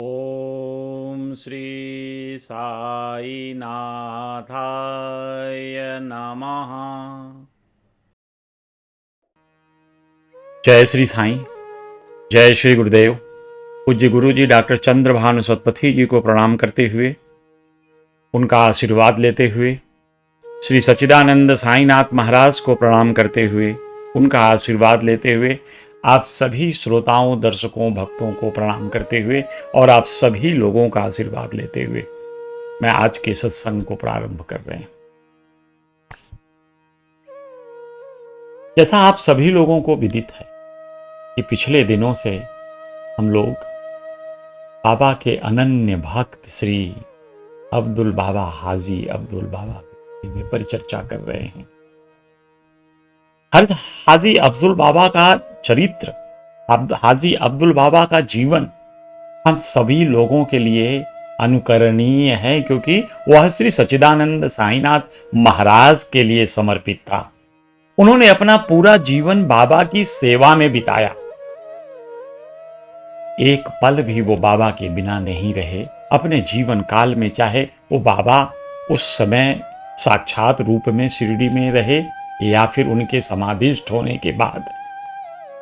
ओम श्री साई नाथाय नमः। जय श्री साईं, जय श्री गुरुदेव। पूज्य गुरु जी डॉक्टर चंद्रभानु सतपथी जी को प्रणाम करते हुए, उनका आशीर्वाद लेते हुए, श्री सच्चिदानंद साईनाथ महाराज को प्रणाम करते हुए, उनका आशीर्वाद लेते हुए, आप सभी श्रोताओं, दर्शकों, भक्तों को प्रणाम करते हुए और आप सभी लोगों का आशीर्वाद लेते हुए मैं आज के सत्संग को प्रारंभ कर रहे हैं। जैसा आप सभी लोगों को विदित है कि पिछले दिनों से हम लोग बाबा के अनन्य भक्त श्री अब्दुल बाबा, हाजी अब्दुल बाबा में परिचर्चा कर रहे हैं। हाजी अब्दुल बाबा का चरित्र, हाजी अब्दुल बाबा का जीवन हम सभी लोगों के लिए अनुकरणीय है, क्योंकि वह श्री सच्चिदानंद साईनाथ महाराज के लिए समर्पित था। उन्होंने अपना पूरा जीवन बाबा की सेवा में बिताया। एक पल भी वो बाबा के बिना नहीं रहे अपने जीवन काल में, चाहे वो बाबा उस समय साक्षात रूप में शिरडी में रहे या फिर उनके समाधिस्थ होने के बाद।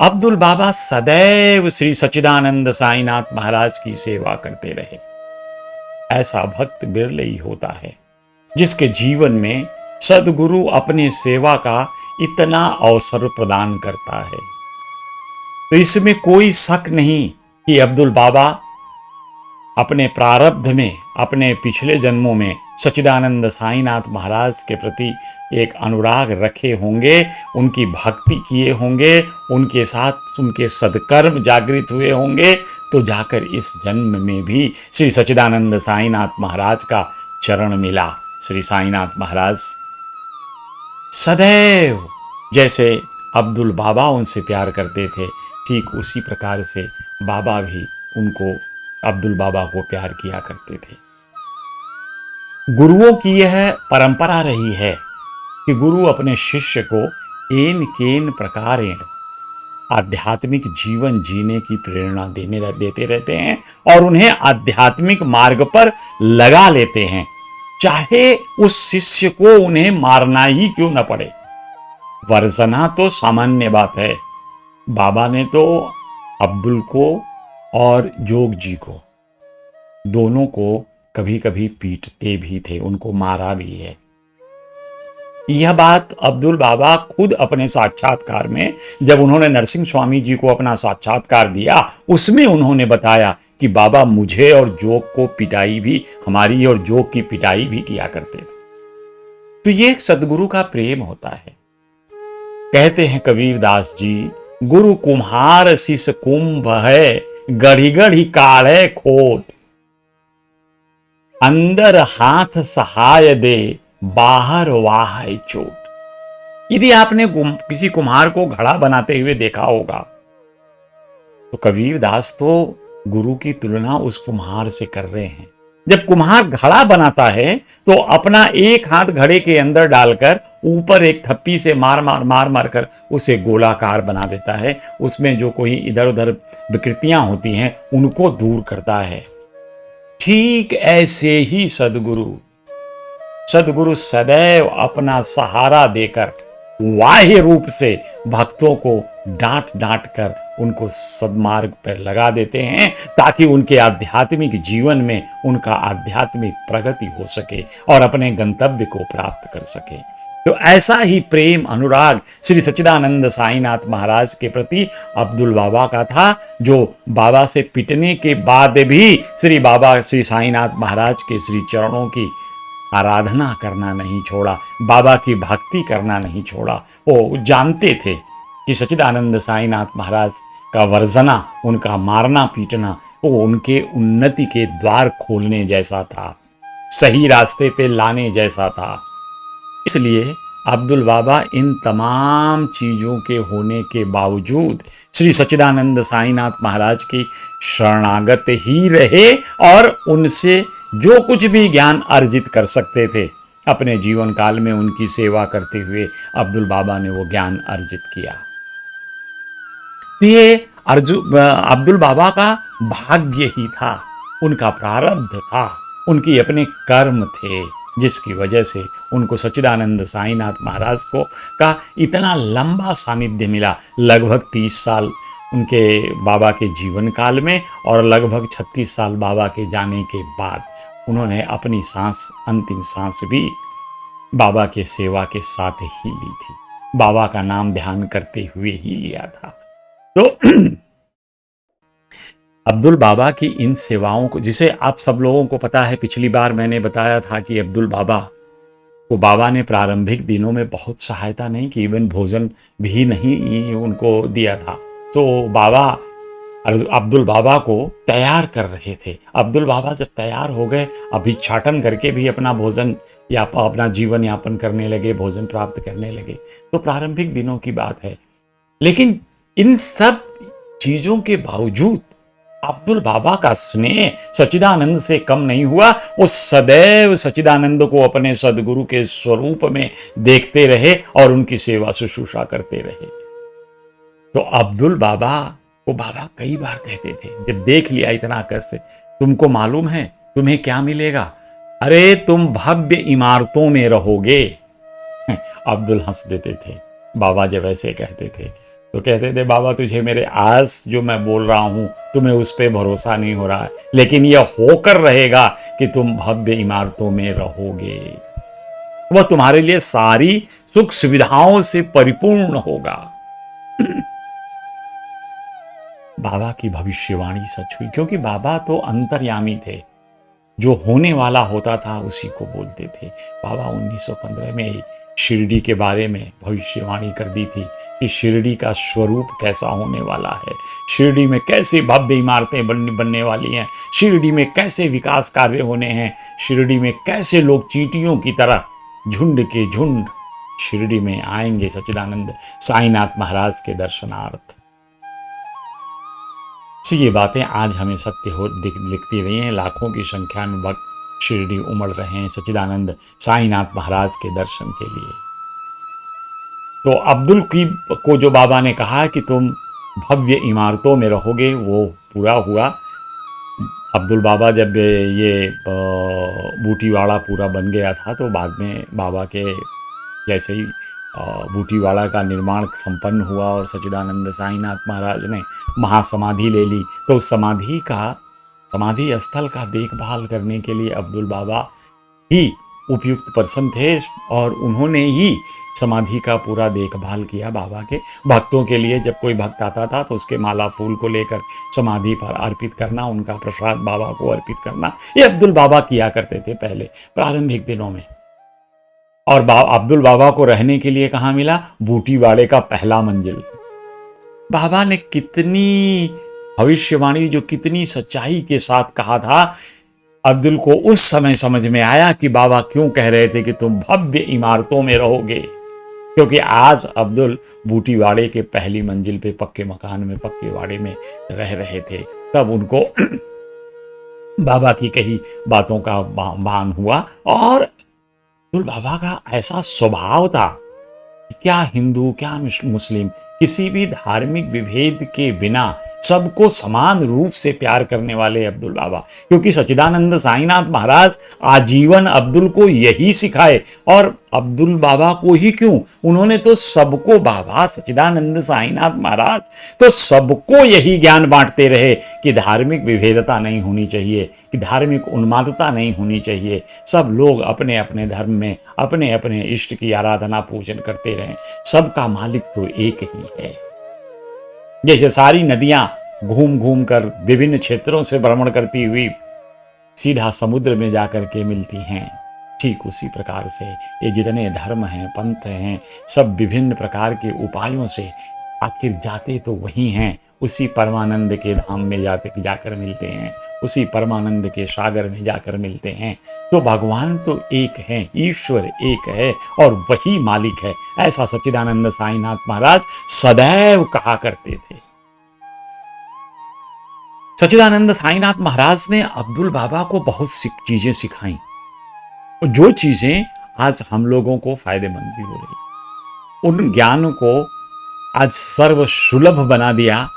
अब्दुल बाबा सदैव श्री सच्चिदानंद साईनाथ महाराज की सेवा करते रहे। ऐसा भक्त बिरले ही होता है जिसके जीवन में सद्गुरु अपने सेवा का इतना अवसर प्रदान करता है। तो इसमें कोई शक नहीं कि अब्दुल बाबा अपने प्रारब्ध में, अपने पिछले जन्मों में सच्चिदानंद साईनाथ महाराज के प्रति एक अनुराग रखे होंगे, उनकी भक्ति किए होंगे, उनके साथ उनके सद्कर्म जागृत हुए होंगे, तो जाकर इस जन्म में भी श्री सच्चिदानंद साईनाथ महाराज का चरण मिला। श्री साईनाथ महाराज सदैव जैसे अब्दुल बाबा उनसे प्यार करते थे, ठीक उसी प्रकार से बाबा भी उनको, अब्दुल बाबा को प्यार किया करते थे। गुरुओं की यह परंपरा रही है कि गुरु अपने शिष्य को एन केन प्रकारेण आध्यात्मिक जीवन जीने की प्रेरणा देते रहते हैं और उन्हें आध्यात्मिक मार्ग पर लगा लेते हैं, चाहे उस शिष्य को उन्हें मारना ही क्यों न पड़े। वर्जना तो सामान्य बात है। बाबा ने तो अब्दुल को और जोग जी को, दोनों को कभी कभी पीटते भी थे, उनको मारा भी है। यह बात अब्दुल बाबा खुद अपने साक्षात्कार में, जब उन्होंने नरसिंह स्वामी जी को अपना साक्षात्कार दिया, उसमें उन्होंने बताया कि बाबा मुझे और जोग को पिटाई भी, हमारी और जोग की पिटाई भी किया करते थे। तो ये एक सदगुरु का प्रेम होता है। कहते हैं कबीरदास जी, गुरु कुम्हार शिष कुंभ है, गढ़ी गढ़ी काढ़े खोट, अंदर हाथ सहाय दे, बाहर वाह चोट। यदि आपने किसी कुम्हार को घड़ा बनाते हुए देखा होगा तो कबीरदास तो गुरु की तुलना उस कुम्हार से कर रहे हैं। जब कुम्हार घड़ा बनाता है तो अपना एक हाथ घड़े के अंदर डालकर ऊपर एक थप्पी से मार मार कर उसे गोलाकार बना देता है। उसमें जो कोई इधर उधर विकृतियां होती हैं उनको दूर करता है। ठीक ऐसे ही सदगुरु सदैव अपना सहारा देकर बाह्य रूप से भक्तों को डांट डांट कर उनको सद्मार्ग पर लगा देते हैं, ताकि उनके आध्यात्मिक जीवन में उनका आध्यात्मिक प्रगति हो सके और अपने गंतव्य को प्राप्त कर सके। तो ऐसा ही प्रेम, अनुराग श्री सच्चिदानंद साईनाथ महाराज के प्रति अब्दुल बाबा का था, जो बाबा से पिटने के बाद भी श्री बाबा श्री साईनाथ महाराज के श्री चरणों की आराधना करना नहीं छोड़ा, बाबा की भक्ति करना नहीं छोड़ा। वो जानते थे कि सच्चिदानंद साईनाथ महाराज का वर्जना, उनका मारना पीटना, वो उनके उन्नति के द्वार खोलने जैसा था, सही रास्ते पे लाने जैसा था। इसलिए अब्दुल बाबा इन तमाम चीजों के होने के बावजूद श्री सच्चिदानंद साईनाथ महाराज की शरणागत ही रहे और उनसे जो कुछ भी ज्ञान अर्जित कर सकते थे, अपने जीवन काल में उनकी सेवा करते हुए अब्दुल बाबा ने वो ज्ञान अर्जित किया। ये अब्दुल बाबा का भाग्य ही था उनका प्रारब्ध था, उनकी अपने कर्म थे, जिसकी वजह से उनको सच्चिदानंद साईनाथ महाराज को का इतना लंबा सानिध्य मिला। लगभग 30 साल उनके बाबा के जीवन काल में और लगभग 36 साल बाबा के जाने के बाद उन्होंने अपनी सांस, अंतिम सांस भी बाबा के सेवा के साथ ही ली थी, बाबा का नाम ध्यान करते हुए ही लिया था। तो अब्दुल बाबा की इन सेवाओं को, जिसे आप सब लोगों को पता है, पिछली बार मैंने बताया था कि अब्दुल बाबा को बाबा ने प्रारंभिक दिनों में बहुत सहायता नहीं की, इवन भोजन भी नहीं उनको दिया था। तो बाबा अब्दुल बाबा को तैयार कर रहे थे। अब्दुल बाबा जब तैयार हो गए, अभिच्छाटन करके भी अपना भोजन या अपना जीवन यापन करने लगे, भोजन प्राप्त करने लगे, तो प्रारंभिक दिनों की बात है। लेकिन इन सब चीजों के बावजूद अब्दुल बाबा का स्नेह सच्चिदानंद से कम नहीं हुआ। वो सदैव सच्चिदानंद को अपने सदगुरु के स्वरूप में देखते रहे और उनकी सेवा शुश्रूषा करते रहे। तो अब्दुल बाबा को बाबा कई बार कहते थे, जब देख लिया इतना कष्ट, तुमको मालूम है तुम्हें क्या मिलेगा? अरे तुम भव्य इमारतों में रहोगे। अब्दुल हंस देते थे बाबा जब ऐसे कहते थे, तो कहते थे बाबा तुझे मेरे आस जो मैं बोल रहा हूं तुम्हें उस पर भरोसा नहीं हो रहा है, लेकिन यह होकर रहेगा कि तुम भव्य इमारतों में रहोगे, वह तुम्हारे लिए सारी सुख सुविधाओं से परिपूर्ण होगा। बाबा की भविष्यवाणी सच हुई, क्योंकि बाबा तो अंतर्यामी थे, जो होने वाला होता था उसी को बोलते थे। बाबा 1915 में ही शिरडी के बारे में भविष्यवाणी कर दी थी कि शिरडी का स्वरूप कैसा होने वाला है, शिरडी में कैसे भव्य इमारतें बनने वाली हैं, शिरडी में कैसे विकास कार्य होने हैं, शिरडी में कैसे लोग चींटियों की तरह झुंड के झुंड शिरडी में आएंगे सच्चिदानंद साईनाथ महाराज के दर्शनार्थ। तो ये बातें आज हमें सत्य हो दिखती रही हैं। लाखों की संख्या में भक्त शिरडी उमड़ रहे हैं सच्चिदानंद साईनाथ महाराज के दर्शन के लिए। तो अब्दुल को जो बाबा ने कहा कि तुम भव्य इमारतों में रहोगे, वो पूरा हुआ। अब्दुल बाबा जब ये बूटीवाड़ा पूरा बन गया था, तो बाद में बाबा के जैसे ही बूटीवाड़ा का निर्माण संपन्न हुआ और सच्चिदानंद साईनाथ महाराज ने महासमाधि ले ली, तो उस समाधि स्थल का देखभाल करने के लिए अब्दुल बाबा ही उपयुक्त पर्सन थे और उन्होंने ही समाधि का पूरा देखभाल किया बाबा के भक्तों के लिए। जब कोई भक्त आता था तो उसके माला फूल को लेकर समाधि पर अर्पित करना, उनका प्रसाद बाबा को अर्पित करना, ये अब्दुल बाबा किया करते थे पहले प्रारंभिक दिनों में। और अब्दुल बाबा को रहने के लिए कहाँ मिला? बूटीवाड़े का पहला मंजिल। बाबा ने कितनी भविष्यवाणी, जो कितनी सच्चाई के साथ कहा था, अब्दुल को उस समय समझ में आया कि बाबा क्यों कह रहे थे कि तुम भव्य इमारतों में रहोगे। क्योंकि आज अब्दुल बूटीवाड़े के पहली मंजिल पे पक्के मकान में, पक्के वाड़े में रह रहे थे, तब उनको बाबा की कही बातों का भान हुआ। और अब्दुल बाबा का ऐसा स्वभाव था, क्या हिंदू क्या मुस्लिम, किसी भी धार्मिक विभेद के बिना सबको समान रूप से प्यार करने वाले अब्दुल बाबा। क्योंकि सच्चिदानंद साईनाथ महाराज आजीवन अब्दुल को यही सिखाए, और अब्दुल बाबा को ही क्यों, उन्होंने तो सबको, बाबा सच्चिदानंद साईनाथ महाराज तो सबको यही ज्ञान बांटते रहे कि धार्मिक विभेदता नहीं होनी चाहिए, कि धार्मिक उन्मादता नहीं होनी चाहिए, सब लोग अपने अपने धर्म में अपने अपने इष्ट की आराधना पूजन करते रहें, सबका मालिक तो एक ही है। जैसे सारी नदियां घूम घूम कर विभिन्न क्षेत्रों से भ्रमण करती हुई सीधा समुद्र में जाकर के मिलती हैं, ठीक उसी प्रकार से ये जितने धर्म हैं, पंथ हैं, सब विभिन्न प्रकार के उपायों से आखिर जाते तो वही हैं, उसी परमानंद के धाम में जाकर मिलते हैं, उसी परमानंद के सागर में जाकर मिलते हैं। तो भगवान तो एक है, ईश्वर एक है और वही मालिक है, ऐसा सच्चिदानंद साईनाथ महाराज सदैव कहा करते थे। सच्चिदानंद साईनाथ महाराज ने अब्दुल बाबा को बहुत चीजें सिखाई, जो चीजें आज हम लोगों को फायदेमंद भी हो रही। उन ज्ञान को आज सर्वसुलभ बना दिया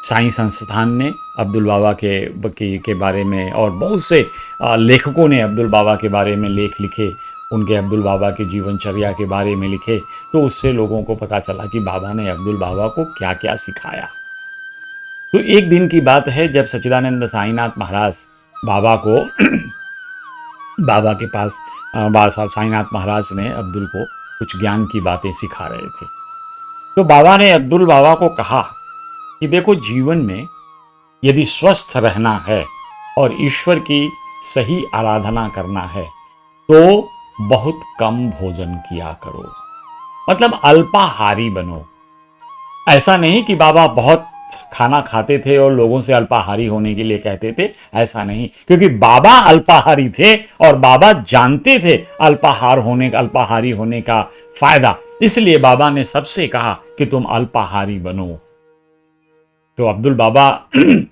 साईं संस्थान ने अब्दुल बाबा के बारे में और बहुत से लेखकों ने अब्दुल बाबा के बारे में लेख लिखे, उनके अब्दुल बाबा की जीवनचर्या के बारे में लिखे, तो उससे लोगों को पता चला कि बाबा ने अब्दुल बाबा को क्या क्या सिखाया। तो एक दिन की बात है जब सच्चिदानंद साईनाथ महाराज बाबा को बाबा के पास साईनाथ महाराज ने अब्दुल को कुछ ज्ञान की बातें सिखा रहे थे। तो बाबा ने अब्दुल बाबा को कहा कि देखो, जीवन में यदि स्वस्थ रहना है और ईश्वर की सही आराधना करना है तो बहुत कम भोजन किया करो, मतलब अल्पाहारी बनो। ऐसा नहीं कि बाबा बहुत खाना खाते थे और लोगों से अल्पाहारी होने के लिए कहते थे, ऐसा नहीं, क्योंकि बाबा अल्पाहारी थे और बाबा जानते थे अल्पाहारी होने का फायदा, इसलिए बाबा ने सबसे कहा कि तुम अल्पाहारी बनो। तो अब्दुल बाबा ने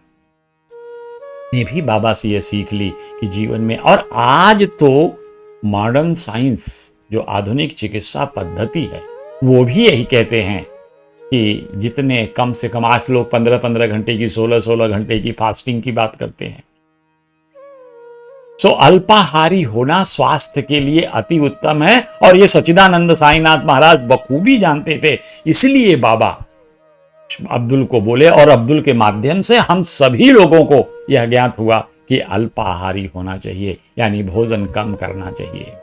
भी बाबा से यह सीख ली कि जीवन में, और आज तो मॉडर्न साइंस जो आधुनिक चिकित्सा पद्धति है वो भी यही कहते हैं कि जितने कम से कम, आज लोग 15-15 घंटे की, 16-16 घंटे की फास्टिंग की बात करते हैं। सो अल्पाहारी होना स्वास्थ्य के लिए अति उत्तम है और ये सच्चिदानंद साईनाथ महाराज बखूबी जानते थे, इसलिए बाबा अब्दुल को बोले और अब्दुल के माध्यम से हम सभी लोगों को यह ज्ञात हुआ कि अल्पाहारी होना चाहिए, यानी भोजन कम करना चाहिए।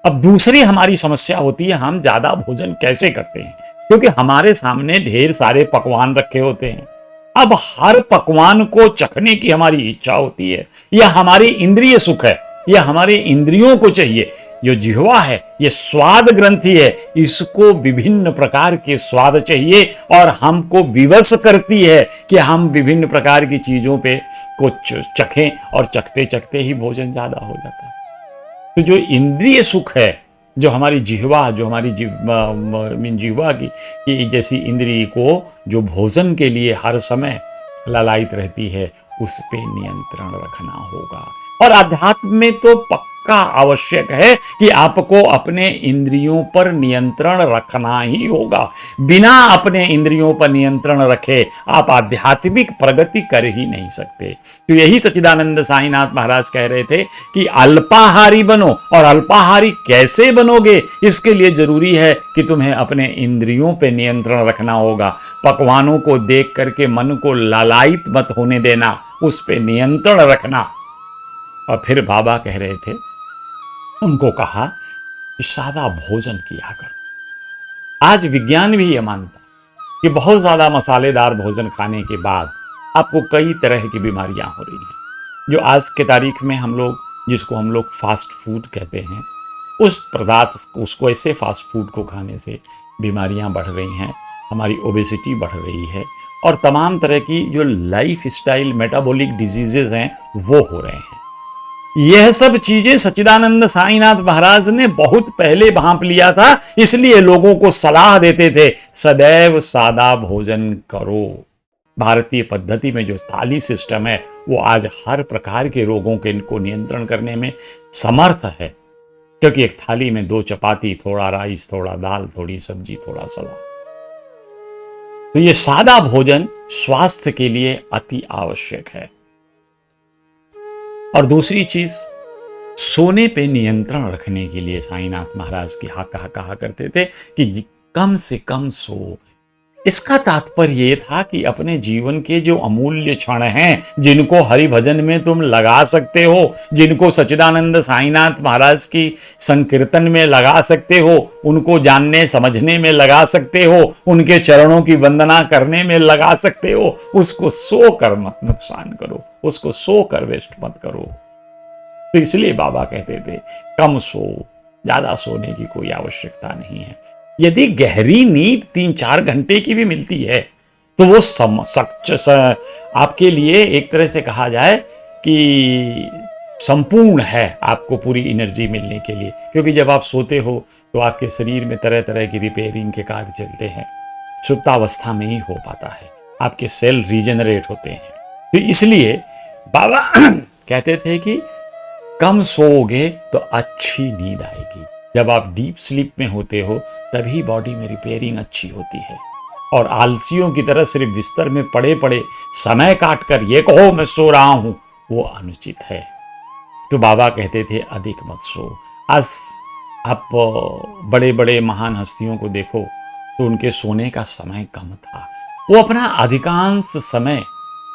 अब दूसरी हमारी समस्या होती है, हम ज्यादा भोजन कैसे करते हैं, क्योंकि हमारे सामने ढेर सारे पकवान रखे होते हैं। अब हर पकवान को चखने की हमारी इच्छा होती है, यह हमारी इंद्रिय सुख है, यह हमारे इंद्रियों को चाहिए। जो जिह्वा है, ये स्वाद ग्रंथि है, इसको विभिन्न प्रकार के स्वाद चाहिए और हमको विवश करती है कि हम विभिन्न प्रकार की चीजों पे को चखें, और चखते चखते ही भोजन ज्यादा हो जाता है। तो जो इंद्रिय सुख है, जो हमारी जिह्वा, जो हमारी जिह्वा की जैसी इंद्रिय को जो भोजन के लिए हर समय ललायित रहती है, उस पे नियंत्रण रखना होगा। और अध्यात्म में तो पक्का आवश्यक है कि आपको अपने इंद्रियों पर नियंत्रण रखना ही होगा। बिना अपने इंद्रियों पर नियंत्रण रखे आप आध्यात्मिक प्रगति कर ही नहीं सकते। तो यही सच्चिदानंद साईनाथ महाराज कह रहे थे कि अल्पाहारी बनो, और अल्पाहारी कैसे बनोगे, इसके लिए जरूरी है कि तुम्हें अपने इंद्रियों पर नियंत्रण रखना होगा। पकवानों को देख करके मन को लालायित मत होने देना, उस पर नियंत्रण रखना। और फिर बाबा कह रहे थे, उनको कहा कि सादा भोजन किया करो। आज विज्ञान भी यह मानता कि बहुत ज्यादा मसालेदार भोजन खाने के बाद आपको कई तरह की बीमारियां हो रही हैं। जो आज के तारीख में हम लोग, जिसको हम लोग फास्ट फूड कहते हैं, उसको ऐसे फास्ट फूड को खाने से बीमारियां बढ़ रही हैं, हमारी ओबेसिटी बढ़ रही है और तमाम तरह की जो लाइफ स्टाइल मेटाबॉलिक डिजीजेज हैं वो हो रहे हैं। यह सब चीजें सच्चिदानंद साईनाथ महाराज ने बहुत पहले भांप लिया था, इसलिए लोगों को सलाह देते थे, सदैव सादा भोजन करो। भारतीय पद्धति में जो थाली सिस्टम है वो आज हर प्रकार के रोगों के इनको नियंत्रण करने में समर्थ है, क्योंकि एक थाली में 2 चपाती, थोड़ा राइस, थोड़ा दाल, थोड़ी सब्जी, थोड़ा सलाद। तो ये सादा भोजन स्वास्थ्य के लिए अति आवश्यक है। और दूसरी चीज, सोने पे नियंत्रण रखने के लिए साईनाथ महाराज की कहा करते थे कि कम से कम सो। इसका तात्पर्य ये था कि अपने जीवन के जो अमूल्य क्षण हैं, जिनको हरि भजन में तुम लगा सकते हो, जिनको सच्चिदानंद साईनाथ महाराज की संकीर्तन में लगा सकते हो, उनको जानने समझने में लगा सकते हो, उनके चरणों की वंदना करने में लगा सकते हो, उसको सो कर मत नुकसान करो, उसको सो कर वेस्ट मत करो। तो इसलिए बाबा कहते थे कम सो, ज्यादा सोने की कोई आवश्यकता नहीं है। यदि गहरी नींद 3-4 घंटे की भी मिलती है तो वो आपके लिए एक तरह से कहा जाए कि संपूर्ण है, आपको पूरी एनर्जी मिलने के लिए। क्योंकि जब आप सोते हो तो आपके शरीर में तरह तरह की रिपेयरिंग के कार्य चलते हैं, सुप्तावस्था में ही हो पाता है, आपके सेल रीजनरेट होते हैं। तो इसलिए बाबा कहते थे कि कम सोओगे तो अच्छी नींद आएगी। जब आप डीप स्लीप में होते हो तभी बॉडी में रिपेयरिंग अच्छी होती है और आलसियों की तरह सिर्फ बिस्तर में पड़े पड़े समय काट कर ये कहो मैं सो रहा हूं, वो अनुचित है। तो बाबा कहते थे अधिक मत सो। आज आप बड़े बड़े महान हस्तियों को देखो तो उनके सोने का समय कम था। वो अपना अधिकांश समय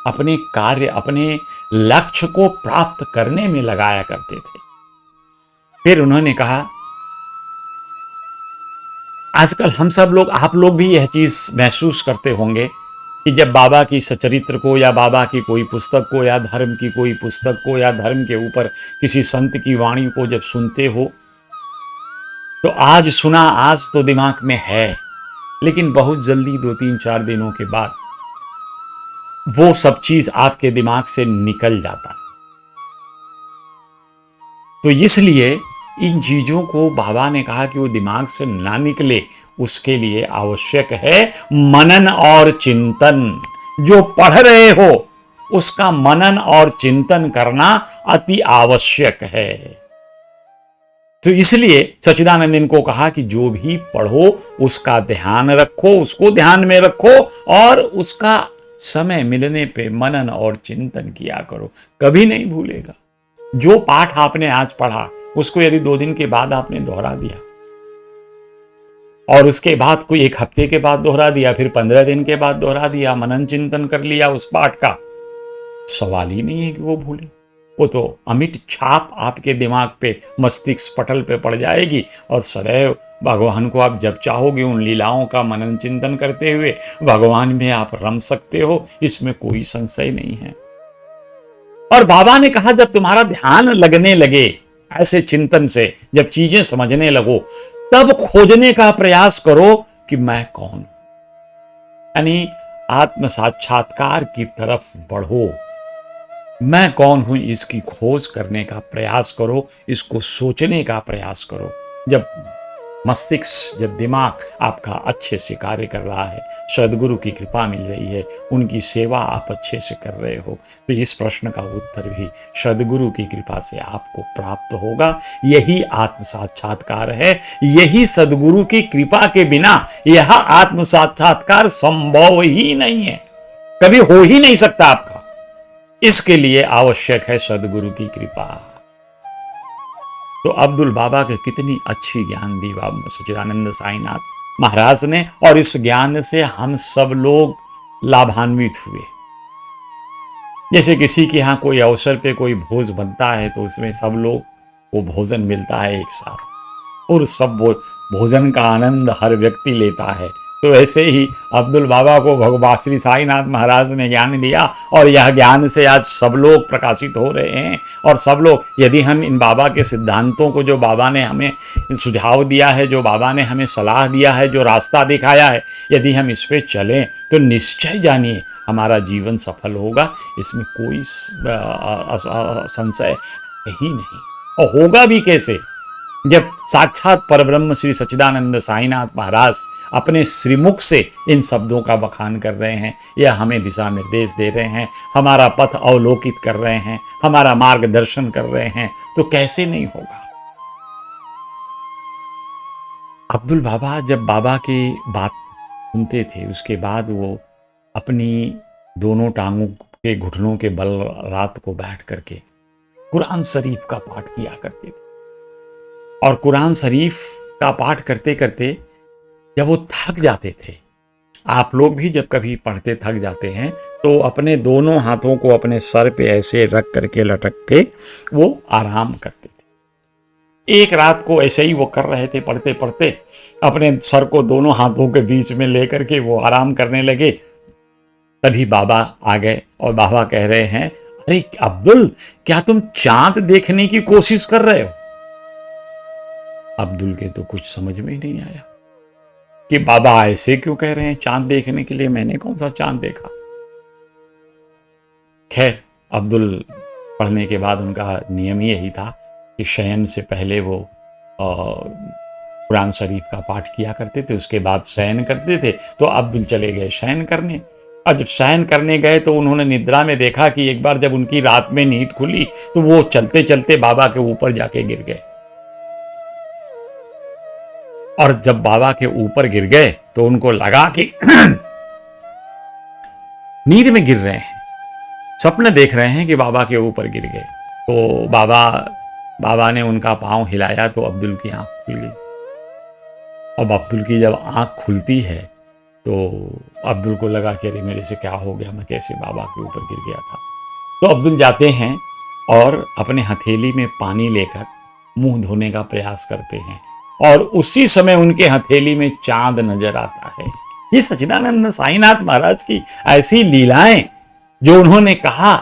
अपने कार्य, अपने लक्ष्य को प्राप्त करने में लगाया करते थे। फिर उन्होंने कहा, आजकल हम सब लोग, आप लोग भी यह चीज महसूस करते होंगे कि जब बाबा की सचरित्र को या बाबा की कोई पुस्तक को या धर्म की कोई पुस्तक को या धर्म के ऊपर किसी संत की वाणी को जब सुनते हो तो आज सुना, आज तो दिमाग में है, लेकिन बहुत जल्दी 2-3-4 दिनों के बाद वो सब चीज आपके दिमाग से निकल जाता है। तो इसलिए इन चीजों को बाबा ने कहा कि वो दिमाग से ना निकले, उसके लिए आवश्यक है मनन और चिंतन। जो पढ़ रहे हो उसका मनन और चिंतन करना अति आवश्यक है। तो इसलिए सच्चिदानंद इनको कहा कि जो भी पढ़ो उसका ध्यान रखो, उसको ध्यान में रखो और उसका समय मिलने पे मनन और चिंतन किया करो, कभी नहीं भूलेगा। जो पाठ आपने आज पढ़ा उसको यदि 2 दिन के बाद आपने दोहरा दिया और उसके बाद कोई 1 हफ्ते के बाद दोहरा दिया, फिर 15 दिन के बाद दोहरा दिया, मनन चिंतन कर लिया उस पाठ का, सवाल ही नहीं है कि वो भूले। वो तो अमिट छाप आपके दिमाग पे, मस्तिष्क पटल पे पड़ जाएगी और सदैव भगवान को आप जब चाहोगे उन लीलाओं का मनन चिंतन करते हुए भगवान में आप रम सकते हो, इसमें कोई संशय नहीं है। और बाबा ने कहा जब तुम्हारा ध्यान लगने लगे ऐसे चिंतन से, जब चीजें समझने लगो, तब खोजने का प्रयास करो कि मैं कौन हूं, यानी आत्म साक्षात्कार की तरफ बढ़ो। मैं कौन हूं इसकी खोज करने का प्रयास करो, इसको सोचने का प्रयास करो। जब मस्तिष्क, जब दिमाग आपका अच्छे से कार्य कर रहा है, सदगुरु की कृपा मिल रही है, उनकी सेवा आप अच्छे से कर रहे हो, तो इस प्रश्न का उत्तर भी सदगुरु की कृपा से आपको प्राप्त होगा। यही आत्म साक्षात्कार है। यही सदगुरु की कृपा के बिना यह आत्म साक्षात्कार संभव ही नहीं है, कभी हो ही नहीं सकता आपका। इसके लिए आवश्यक है सदगुरु की कृपा। तो अब्दुल बाबा के कितनी अच्छी ज्ञान दी बाबा सच्चिदानंद साईनाथ महाराज ने, और इस ज्ञान से हम सब लोग लाभान्वित हुए। जैसे किसी के यहां कोई अवसर पे कोई भोज बनता है तो उसमें सब लोग वो भोजन मिलता है एक साथ, और सब भोजन का आनंद हर व्यक्ति लेता है। तो ऐसे ही अब्दुल बाबा को भगवान श्री साईनाथ महाराज ने ज्ञान दिया, और यह ज्ञान से आज सब लोग प्रकाशित हो रहे हैं। और सब लोग, यदि हम इन बाबा के सिद्धांतों को, जो बाबा ने हमें सुझाव दिया है, जो बाबा ने हमें सलाह दिया है, जो रास्ता दिखाया है, यदि हम इस पे चलें तो निश्चय जानिए हमारा जीवन सफल होगा। इसमें कोई संशय ही नहीं। और होगा भी कैसे, जब साक्षात परब्रह्म श्री सच्चिदानंद साईनाथ महाराज अपने श्रीमुख से इन शब्दों का बखान कर रहे हैं, या हमें दिशा निर्देश दे रहे हैं, हमारा पथ अवलोकित कर रहे हैं, हमारा मार्गदर्शन कर रहे हैं, तो कैसे नहीं होगा। अब्दुल बाबा जब बाबा की बात सुनते थे, उसके बाद वो अपनी दोनों टांगों के घुटनों के बल रात को बैठ करके कुरान शरीफ का पाठ किया करते थे। और कुरान शरीफ का पाठ करते करते जब वो थक जाते थे, आप लोग भी जब कभी पढ़ते थक जाते हैं तो अपने दोनों हाथों को अपने सर पे ऐसे रख करके लटक के वो आराम करते थे। एक रात को ऐसे ही वो कर रहे थे, पढ़ते पढ़ते अपने सर को दोनों हाथों के बीच में लेकर के वो आराम करने लगे। तभी बाबा आ गए और बाबा कह रहे हैं, अरे अब्दुल, क्या तुम चांद देखने की कोशिश कर रहे हो? अब्दुल के तो कुछ समझ में ही नहीं आया कि बाबा ऐसे क्यों कह रहे हैं चांद देखने के लिए, मैंने कौन सा चांद देखा। खैर, अब्दुल पढ़ने के बाद उनका नियम ही यही था कि शयन से पहले वो कुरान शरीफ का पाठ किया करते थे, उसके बाद शयन करते थे। तो अब्दुल चले गए शयन करने, और जब शयन करने गए तो उन्होंने निद्रा में देखा कि एक बार जब उनकी रात में नींद खुली तो वो चलते चलते बाबा के ऊपर जाके गिर गए। और जब बाबा के ऊपर गिर गए तो उनको लगा कि नींद में गिर रहे हैं, स्वप्न देख रहे हैं कि बाबा के ऊपर गिर गए। तो बाबा ने उनका पांव हिलाया तो अब्दुल की आंख खुल गई। अब अब्दुल की जब आंख खुलती है तो अब्दुल को लगा कि अरे मेरे से क्या हो गया, मैं कैसे बाबा के ऊपर गिर गया था। तो अब्दुल जाते हैं और अपने हथेली में पानी लेकर मुंह धोने का प्रयास करते हैं और उसी समय उनके हथेली में चांद नजर आता है। ये सच्चिदानंद साईनाथ महाराज की ऐसी लीलाएं, जो उन्होंने कहा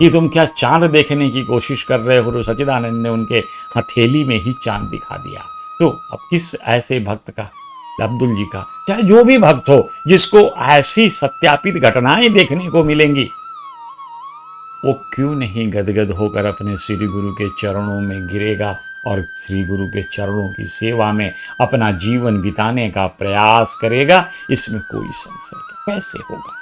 कि तुम क्या चांद देखने की कोशिश कर रहे हो, तो सच्चिदानंद ने उनके हथेली में ही चांद दिखा दिया। तो अब किस ऐसे भक्त का, अब्दुल जी का, चाहे जो भी भक्त हो, जिसको ऐसी सत्यापित घटनाएं देखने को मिलेंगी, वो क्यों नहीं गदगद होकर अपने श्री गुरु के चरणों में गिरेगा और श्री गुरु के चरणों की सेवा में अपना जीवन बिताने का प्रयास करेगा। इसमें कोई संशय कैसे होगा?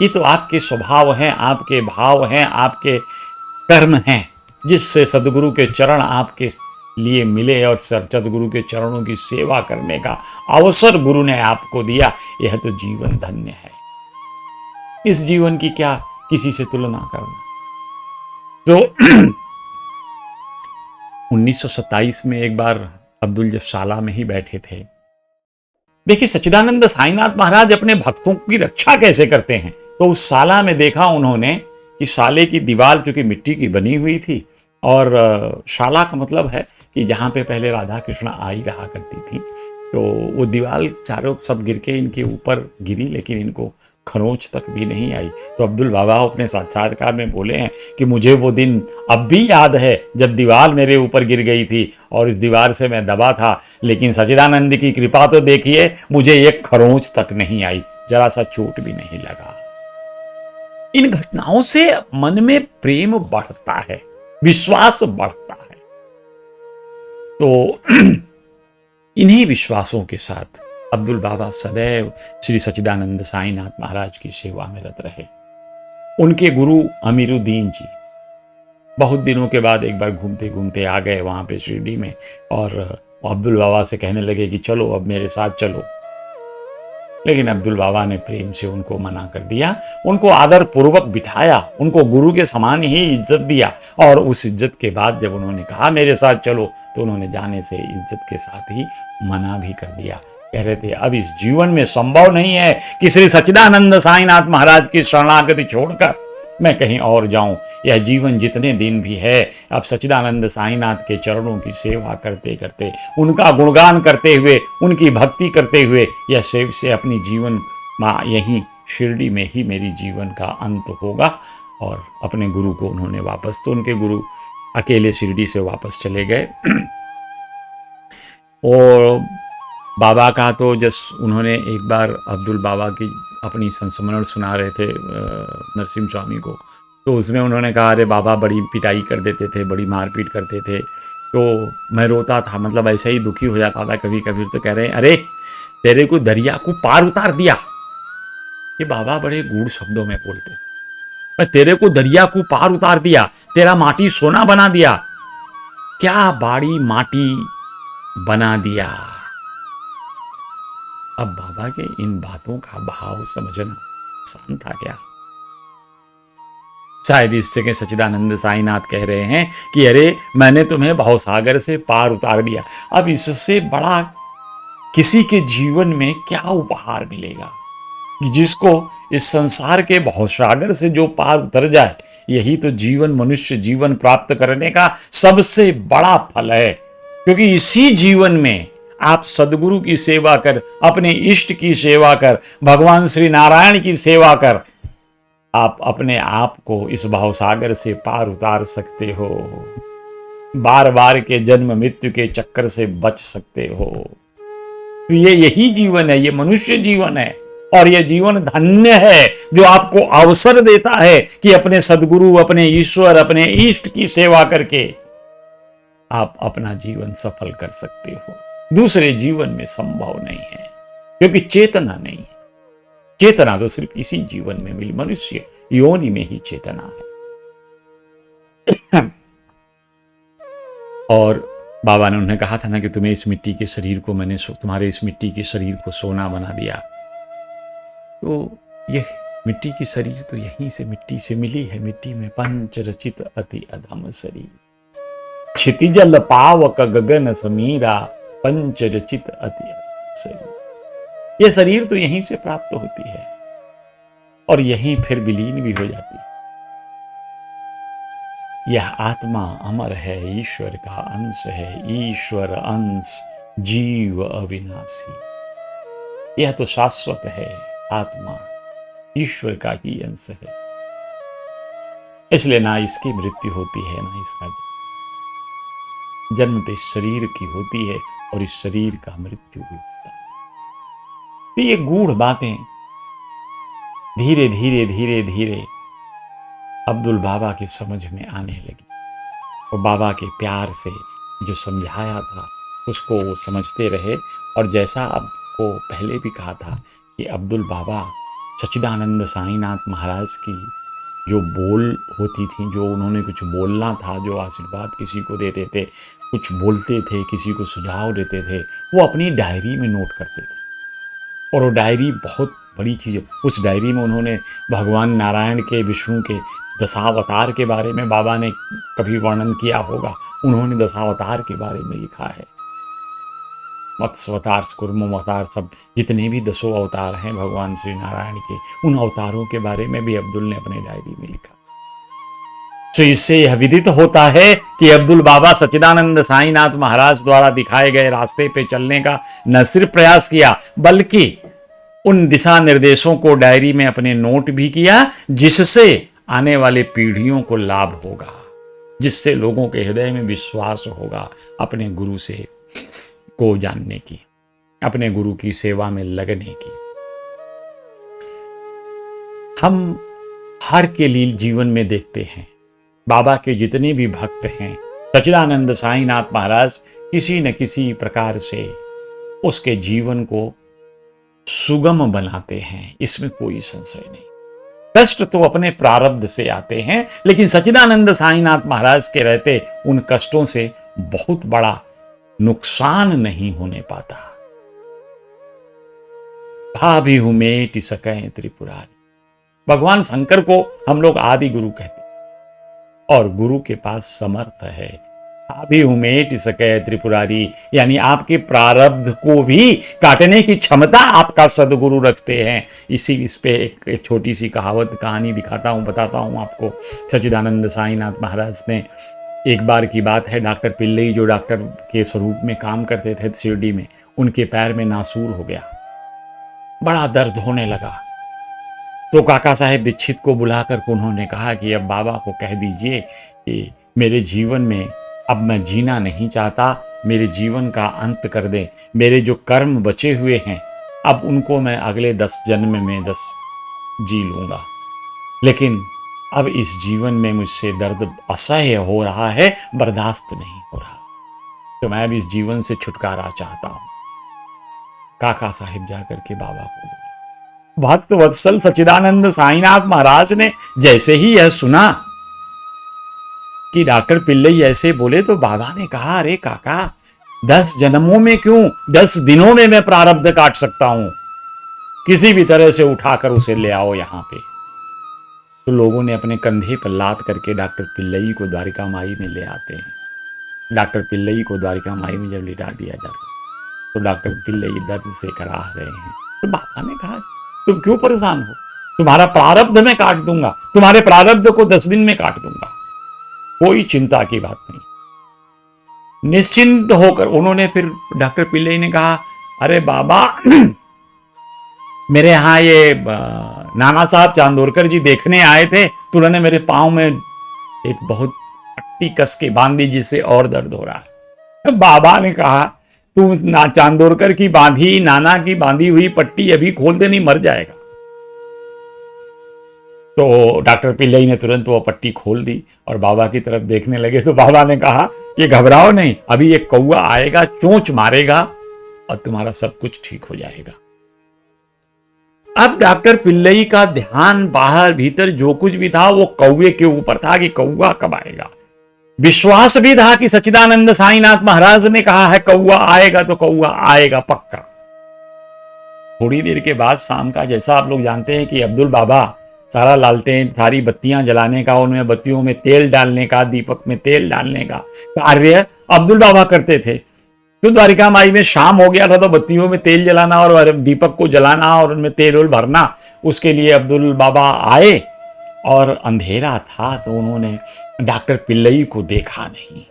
ये तो आपके स्वभाव हैं, आपके भाव हैं, आपके कर्म हैं, जिससे सदगुरु के चरण आपके लिए मिले और सदगुरु के चरणों की सेवा करने का अवसर गुरु ने आपको दिया। यह तो जीवन धन्य है। इस जीवन की क्या किसी से तुलना करना। तो 1927 में एक बार अब्दुल जब शाला में ही बैठे थे, देखिए सच्चिदानंद साईनाथ महाराज अपने भक्तों की रक्षा कैसे करते हैं। तो उस शाला में देखा उन्होंने कि शाले की दीवार जो कि मिट्टी की बनी हुई थी, और शाला का मतलब है कि जहाँ पे पहले राधा कृष्ण आई रहा करती थी, तो वो दीवार चारों सब गिर के इनके ऊपर गिरी, लेकिन इनको खरोंच तक भी नहीं आई। तो अब्दुल बाबा अपने साक्षात्कार में बोले हैं कि मुझे वो दिन अब भी याद है जब दीवार मेरे ऊपर गिर गई थी और इस दीवार से मैं दबा था, लेकिन सच्चिदानंद की कृपा तो देखिए, मुझे एक खरोंच तक नहीं आई, जरा सा चोट भी नहीं लगा। इन घटनाओं से मन में प्रेम बढ़ता है, विश्वास बढ़ता है। तो इन्हीं विश्वासों के साथ अब्दुल बाबा सदैव श्री सच्चिदानंद साईनाथ महाराज की सेवा में रत रहे। उनके गुरु अमीरुद्दीन जी बहुत दिनों के बाद एक बार घूमते घूमते आ गए वहां पे शिरडी में, और अब्दुल बाबा से कहने लगे कि चलो अब मेरे साथ चलो। लेकिन अब्दुल बाबा ने प्रेम से उनको मना कर दिया, उनको आदर पूर्वक बिठाया, उनको गुरु के समान ही इज्जत दिया, और उस इज्जत के बाद जब उन्होंने कहा मेरे साथ चलो, तो उन्होंने जाने से इज्जत के साथ ही मना भी कर दिया। कह रहे थे अब इस जीवन में संभव नहीं है कि श्री सच्चिदानंद साईनाथ महाराज की शरणागति छोड़कर मैं कहीं और जाऊं। यह जीवन जितने दिन भी है, अब सच्चिदानंद साईनाथ के चरणों की सेवा करते करते, उनका गुणगान करते हुए, उनकी भक्ति करते हुए, यह सेव से अपनी जीवन यहीं शिरडी में ही मेरी जीवन का अंत होगा। और अपने गुरु को उन्होंने वापस, तो उनके गुरु अकेले शिरडी से वापस चले गए। और बाबा का तो जस उन्होंने एक बार अब्दुल बाबा की अपनी संस्मरण सुना रहे थे नरसिम्हा स्वामी को, तो उसमें उन्होंने कहा अरे बाबा बड़ी पिटाई कर देते थे, बड़ी मारपीट करते थे। तो मैं रोता था, मतलब ऐसे ही दुखी हो जाता था कभी कभी। तो कह रहे हैं अरे तेरे को दरिया को पार उतार दिया। ये बाबा बड़े गूढ़ शब्दों में बोलते, मैं तेरे को दरिया को पार उतार दिया, तेरा माटी सोना बना दिया, क्या बाड़ी माटी बना दिया। अब बाबा के इन बातों का भाव समझना आसान था क्या? शायद इस जगह सच्चिदानंद साईनाथ कह रहे हैं कि अरे मैंने तुम्हें भवसागर से पार उतार दिया। अब इससे बड़ा किसी के जीवन में क्या उपहार मिलेगा कि जिसको इस संसार के भवसागर से जो पार उतर जाए, यही तो जीवन, मनुष्य जीवन प्राप्त करने का सबसे बड़ा फल है। क्योंकि इसी जीवन में आप सदगुरु की सेवा कर, अपने इष्ट की सेवा कर, भगवान श्री नारायण की सेवा कर, आप अपने आप को इस भवसागर से पार उतार सकते हो, बार बार के जन्म मृत्यु के चक्कर से बच सकते हो। तो यही जीवन है, ये मनुष्य जीवन है, और यह जीवन धन्य है जो आपको अवसर देता है कि अपने सदगुरु, अपने ईश्वर, अपने इष्ट की सेवा करके आप अपना जीवन सफल कर सकते हो। दूसरे जीवन में संभव नहीं है, क्योंकि चेतना नहीं है। चेतना तो सिर्फ इसी जीवन में मिली, मनुष्य योनि में ही चेतना है। और बाबा ने उन्हें कहा था ना कि तुम्हें इस मिट्टी के शरीर को मैंने तुम्हारे इस मिट्टी के शरीर को सोना बना दिया। तो ये मिट्टी की शरीर तो यहीं से मिट्टी से मिली है, मिट्टी में पंच रचित अति अधम शरीर, क्षितिजल पावक गगन समीरा, पंच रचित अति अधम शरीर। यह शरीर तो यहीं से प्राप्त होती है और यहीं फिर विलीन भी हो जाती है। यह आत्मा अमर है, ईश्वर का अंश है, ईश्वर अंश जीव अविनाशी। यह तो शाश्वत है, आत्मा ईश्वर का ही अंश है, इसलिए ना इसकी मृत्यु होती है ना इसका जन्म तो इस शरीर की होती है और इस शरीर का मृत्यु भी होता है। तो ये गूढ़ बातें धीरे धीरे धीरे धीरे अब्दुल बाबा की समझ में आने लगी। वो बाबा के प्यार से जो समझाया था उसको वो समझते रहे। और जैसा आपको पहले भी कहा था कि अब्दुल बाबा सच्चिदानंद साईनाथ महाराज की जो बोल होती थी, जो उन्होंने कुछ बोलना था, जो आशीर्वाद किसी को देते थे, कुछ बोलते थे, किसी को सुझाव देते थे, वो अपनी डायरी में नोट करते थे। और वो डायरी बहुत बड़ी चीज़ है। उस डायरी में उन्होंने भगवान नारायण के, विष्णु के दशावतार के बारे में बाबा ने कभी वर्णन किया होगा, उन्होंने दशावतार के बारे में लिखा है। मत्स्य अवतार, कुर्म अवतार, सब जितने भी 10 अवतार हैं भगवान श्री नारायण के, उन अवतारों के बारे में भी अब्दुल ने अपने डायरी में लिखा। तो इससे यह विदित होता है कि अब्दुल बाबा सच्चिदानंद साईनाथ महाराज द्वारा दिखाए गए रास्ते पे चलने का न सिर्फ प्रयास किया, बल्कि उन दिशा निर्देशों को डायरी में अपने नोट भी किया, जिससे आने वाले पीढ़ियों को लाभ होगा, जिससे लोगों के हृदय में विश्वास होगा अपने गुरु से को जानने की, अपने गुरु की सेवा में लगने की। हम हर के लिए जीवन में देखते हैं, बाबा के जितने भी भक्त हैं, सच्चिदानंद साईनाथ महाराज किसी न किसी प्रकार से उसके जीवन को सुगम बनाते हैं, इसमें कोई संशय नहीं। कष्ट तो अपने प्रारब्ध से आते हैं, लेकिन सच्चिदानंद साईनाथ महाराज के रहते उन कष्टों से बहुत बड़ा नुकसान नहीं होने पाता। भाभी हुमेट सकें त्रिपुरारी, भगवान शंकर को हम लोग आदि गुरु कहते हैं और गुरु के पास समर्थ है। भाभी हुमेट सके त्रिपुरारी, यानी आपके प्रारब्ध को भी काटने की क्षमता आपका सदगुरु रखते हैं। इस पे एक छोटी सी कहावत कहानी दिखाता हूँ, बताता हूँ आपको। सच्चिदानंद साईनाथ महाराज ने, एक बार की बात है, डॉक्टर पिल्लई जो डॉक्टर के स्वरूप में काम करते थे शिरडी में, उनके पैर में नासूर हो गया, बड़ा दर्द होने लगा। तो काका साहेब दीक्षित को बुलाकर उन्होंने कहा कि अब बाबा को कह दीजिए कि मेरे जीवन में अब मैं जीना नहीं चाहता, मेरे जीवन का अंत कर दें, मेरे जो कर्म बचे हुए हैं अब उनको मैं अगले 10 जन्म में 10 जी लूँगा, लेकिन अब इस जीवन में मुझसे दर्द असह्य हो रहा है, बर्दाश्त नहीं हो रहा, तो मैं अब इस जीवन से छुटकारा चाहता हूँ। काका साहिब जाकर के बाबा को बोले। भक्त वत्सल सच्चिदानंद साईनाथ महाराज ने जैसे ही यह सुना कि डॉक्टर पिल्लई ऐसे बोले, तो बाबा ने कहा, अरे काका, 10 जन्मों में क्यों, 10 दिनों में मैं प्रारब्ध काट सकता हूं, किसी भी तरह से उठाकर उसे ले आओ यहां पे। तो लोगों ने अपने कंधे पर लाद करके डॉक्टर पिल्लई को द्वारिका माई में ले आते हैं। डॉक्टर पिल्लई को द्वारिका माई में जब लिटा दिया जाता तो डॉक्टर पिल्लई दर्द से कराह रहे हैं। तो बाबा ने कहा, तुम क्यों परेशान हो, तुम्हारा प्रारब्ध मैं काट दूंगा, तुम्हारे प्रारब्ध को 10 दिन में काट दूंगा, कोई चिंता की बात नहीं। निश्चिंत होकर उन्होंने, फिर डॉक्टर पिल्लई ने कहा, अरे बाबा, मेरे यहाँ ये नाना साहब चांदोरकर जी देखने आए थे, तो उन्होंने मेरे पाँव में एक बहुत पट्टी कस के बांध दी, जिससे और दर्द हो रहा है। बाबा ने कहा, तू ना चांदोरकर की बांधी, नाना की बांधी हुई पट्टी अभी खोल दे, नहीं मर जाएगा। तो डॉक्टर पिल्लई ने तुरंत वो पट्टी खोल दी और बाबा की तरफ देखने लगे। तो बाबा ने कहा कि घबराओ नहीं, अभी एक कौवा आएगा, चोंच मारेगा और तुम्हारा सब कुछ ठीक हो जाएगा। अब डॉक्टर पिल्लई का ध्यान बाहर भीतर जो कुछ भी था वो कौवे के ऊपर था कि कौवा कब आएगा। विश्वास भी था कि सच्चिदानंद साईनाथ महाराज ने कहा है कौवा आएगा, तो कौवा आएगा पक्का। थोड़ी देर के बाद शाम का, जैसा आप लोग जानते हैं कि अब्दुल बाबा सारा लालटेन, सारी बत्तियां जलाने का, उनमें बत्तियों में तेल डालने का, दीपक में तेल डालने का कार्य अब्दुल बाबा करते थे। तो द्वारिका माई में शाम हो गया था, तो बत्तियों में तेल जलाना और दीपक को जलाना और उनमें तेल उल भरना, उसके लिए अब्दुल बाबा आए। और अंधेरा था तो उन्होंने डॉक्टर पिल्लई को देखा नहीं,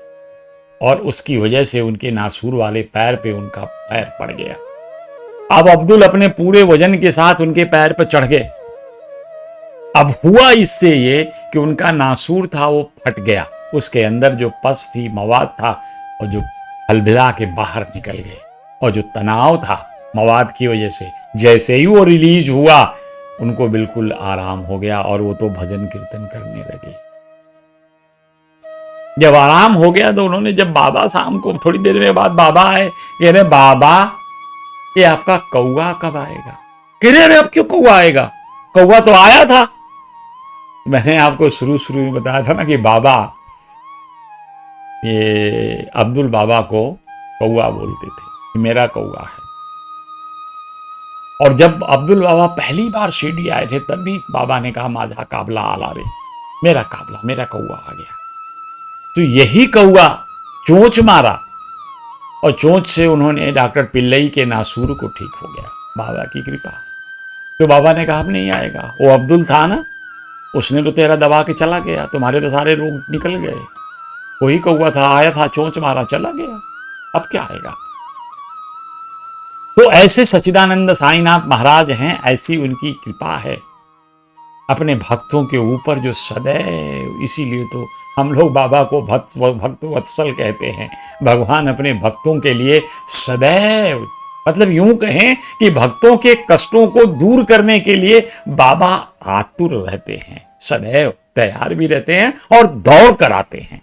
और उसकी वजह से उनके नासूर वाले पैर पे उनका पैर पड़ गया। अब अब्दुल अपने पूरे वजन के साथ उनके पैर पर चढ़ गए। अब हुआ इससे ये कि उनका नासूर था वो फट गया, उसके अंदर जो पस थी, मवाद था, और जो हलबिला के बाहर निकल गए, और जो तनाव था मवाद की वजह से, जैसे ही वो रिलीज हुआ उनको बिल्कुल आराम हो गया, और वो तो भजन कीर्तन करने लगे। जब आराम हो गया तो उन्होंने, जब बाबा शाम को थोड़ी देर में बाद बाबा आए, कह रहे बाबा ये आपका कौआ कब आएगा? कह रहे अब क्यों कौआ आएगा, कौआ तो आया था। मैंने आपको शुरू में बताया था ना कि बाबा, ये अब्दुल बाबा को कौआ बोलते थे, मेरा कौआ है। और जब अब्दुल बाबा पहली बार शिरडी आए थे तब भी बाबा ने कहा माझा काबला आला रे, मेरा काबला, मेरा कौआ आ गया। तो यही कौआ चोंच मारा, और चोंच से उन्होंने डॉक्टर पिल्लई के नासूर को ठीक हो गया, बाबा की कृपा। तो बाबा ने कहा अब नहीं आएगा, वो अब्दुल था ना, उसने तो तेरा दबा के चला गया, तुम्हारे तो सारे रोग निकल गए। वही कौआ था, आया था, चोंच मारा, चला गया, अब क्या आएगा। तो ऐसे सच्चिदानंद साईनाथ महाराज हैं, ऐसी उनकी कृपा है अपने भक्तों के ऊपर जो सदैव, इसीलिए तो हम लोग बाबा को भक्त वत्सल कहते हैं। भगवान अपने भक्तों के लिए सदैव, मतलब यूं कहें कि भक्तों के कष्टों को दूर करने के लिए बाबा आतुर रहते हैं, सदैव तैयार भी रहते हैं और दौड़ कर आते हैं।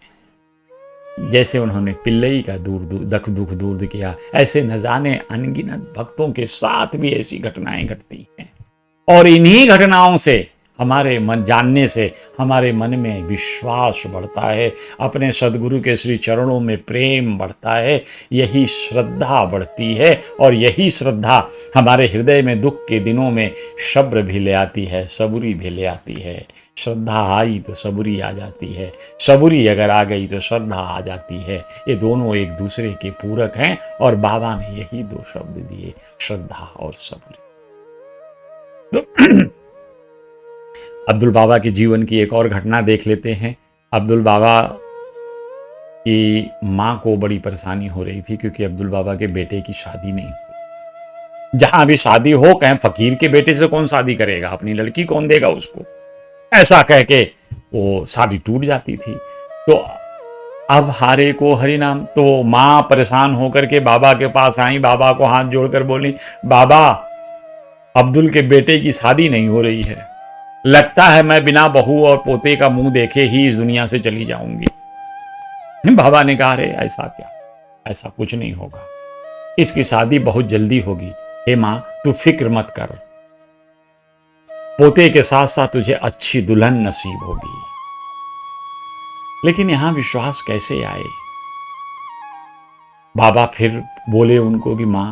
जैसे उन्होंने पिल्लई का दुख दूर किया, ऐसे न जाने अनगिनत भक्तों के साथ भी ऐसी घटनाएं घटती हैं। और इन्हीं घटनाओं से, हमारे मन जानने से हमारे मन में विश्वास बढ़ता है, अपने सदगुरु के श्री चरणों में प्रेम बढ़ता है, यही श्रद्धा बढ़ती है, और यही श्रद्धा हमारे हृदय में दुख के दिनों में सब्र भी ले आती है, सबुरी भी ले आती है। श्रद्धा आई तो सबुरी आ जाती है, सबुरी अगर आ गई तो श्रद्धा आ जाती है। ये दोनों एक दूसरे के पूरक हैं, और बाबा ने यही दो शब्द दिए, श्रद्धा और सबुरी। तो अब्दुल बाबा के जीवन की एक और घटना देख लेते हैं। अब्दुल बाबा की माँ को बड़ी परेशानी हो रही थी, क्योंकि अब्दुल बाबा के बेटे की शादी नहीं हुई। जहां भी शादी हो, कहें फकीर के बेटे से कौन शादी करेगा, अपनी लड़की कौन देगा उसको, ऐसा कह के वो शादी टूट जाती थी। तो अब हारे को हरि नाम, तो माँ परेशान होकर के बाबा के पास आई, बाबा को हाथ जोड़कर बोली, बाबा अब्दुल के बेटे की शादी नहीं हो रही है, लगता है मैं बिना बहू और पोते का मुंह देखे ही इस दुनिया से चली जाऊंगी। बाबा ने कहा, अरे ऐसा क्या, ऐसा कुछ नहीं होगा, इसकी शादी बहुत जल्दी होगी। हे मां, तू फिक्र मत कर, पोते के साथ साथ तुझे अच्छी दुल्हन नसीब होगी। लेकिन यहां विश्वास कैसे आए। बाबा फिर बोले उनको कि मां,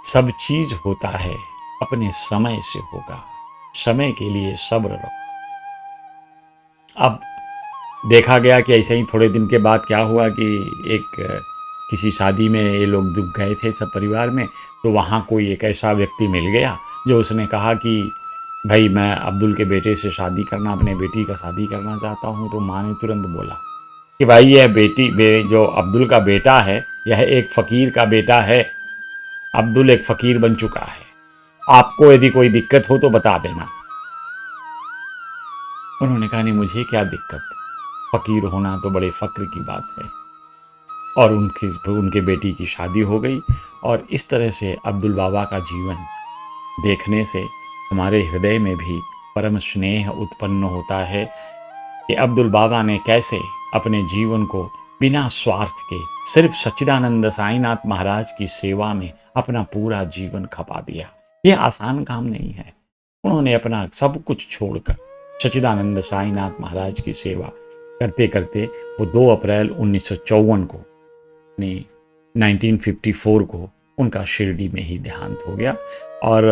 सब चीज होता है अपने समय से होगा, समय के लिए सब्र रखो। अब देखा गया कि ऐसे ही थोड़े दिन के बाद क्या हुआ कि किसी शादी में ये लोग दुख गए थे सब परिवार में, तो वहाँ कोई एक ऐसा व्यक्ति मिल गया जो उसने कहा कि भाई मैं अब्दुल के बेटे से शादी करना, अपने बेटी का शादी करना चाहता हूँ। तो माँ ने तुरंत बोला कि भाई यह जो अब्दुल का बेटा है, यह एक फ़कीर का बेटा है, अब्दुल एक फ़कीर बन चुका है, आपको यदि कोई दिक्कत हो तो बता देना। उन्होंने कहा नहीं, मुझे क्या दिक्कत, फ़कीर होना तो बड़े फ़क्र की बात है। और उनके बेटी की शादी हो गई। और इस तरह से अब्दुल बाबा का जीवन देखने से हमारे हृदय में भी परम स्नेह उत्पन्न होता है कि अब्दुल बाबा ने कैसे अपने जीवन को बिना स्वार्थ के सिर्फ सच्चिदानंद साईनाथ महाराज की सेवा में अपना पूरा जीवन खपा दिया। ये आसान काम नहीं है। उन्होंने अपना सब कुछ छोड़कर सच्चिदानंद साईनाथ महाराज की सेवा करते करते वो 2 अप्रैल 1954 को 1954 को उनका शिरडी में ही देहांत हो गया। और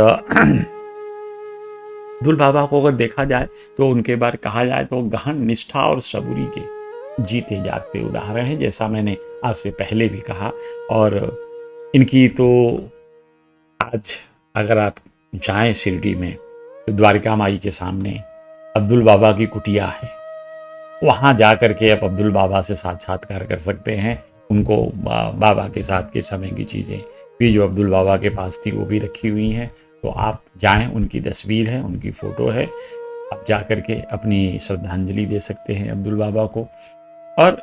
अब्दुल बाबा को अगर देखा जाए तो उनके बारे कहा जाए तो गहन निष्ठा और सबूरी के जीते जागते उदाहरण हैं, जैसा मैंने आपसे पहले भी कहा। और इनकी तो आज अगर आप जाएं शिरडी में तो द्वारिका माई के सामने अब्दुल बाबा की कुटिया है, वहाँ जा कर के आप अब्दुल बाबा से साक्षात्कार कर सकते हैं। उनको बाबा के साथ के समय की चीज़ें भी जो अब्दुल बाबा के पास थी वो भी रखी हुई हैं। तो आप जाएं, उनकी तस्वीर है, उनकी फ़ोटो है, आप जा कर के अपनी श्रद्धांजलि दे सकते हैं अब्दुल बाबा को। और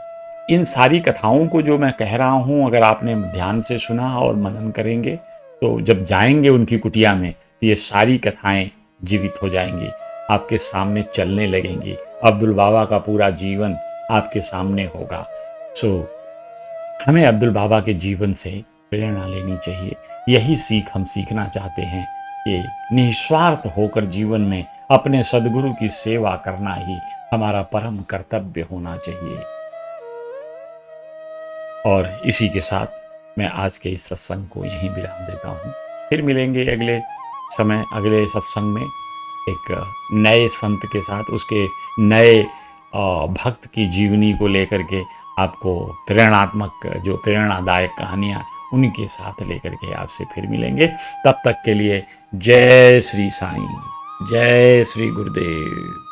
इन सारी कथाओं को जो मैं कह रहा हूँ, अगर आपने ध्यान से सुना और मनन करेंगे तो जब जाएंगे उनकी कुटिया में तो ये सारी कथाएं जीवित हो जाएंगी, आपके सामने चलने लगेंगी। अब्दुल बाबा का पूरा जीवन आपके सामने होगा। हमें अब्दुल बाबा के जीवन से प्रेरणा लेनी चाहिए। यही सीख हम सीखना चाहते हैं कि निस्वार्थ होकर जीवन में अपने सद्गुरु की सेवा करना ही हमारा परम कर्तव्य होना चाहिए। और इसी के साथ मैं आज के इस सत्संग को यहीं विराम देता हूँ। फिर मिलेंगे अगले समय, अगले सत्संग में एक नए संत के साथ, उसके नए भक्त की जीवनी को लेकर के, आपको प्रेरणात्मक जो प्रेरणादायक कहानियाँ उनके साथ लेकर के आपसे फिर मिलेंगे। तब तक के लिए जय श्री साईं, जय श्री गुरुदेव।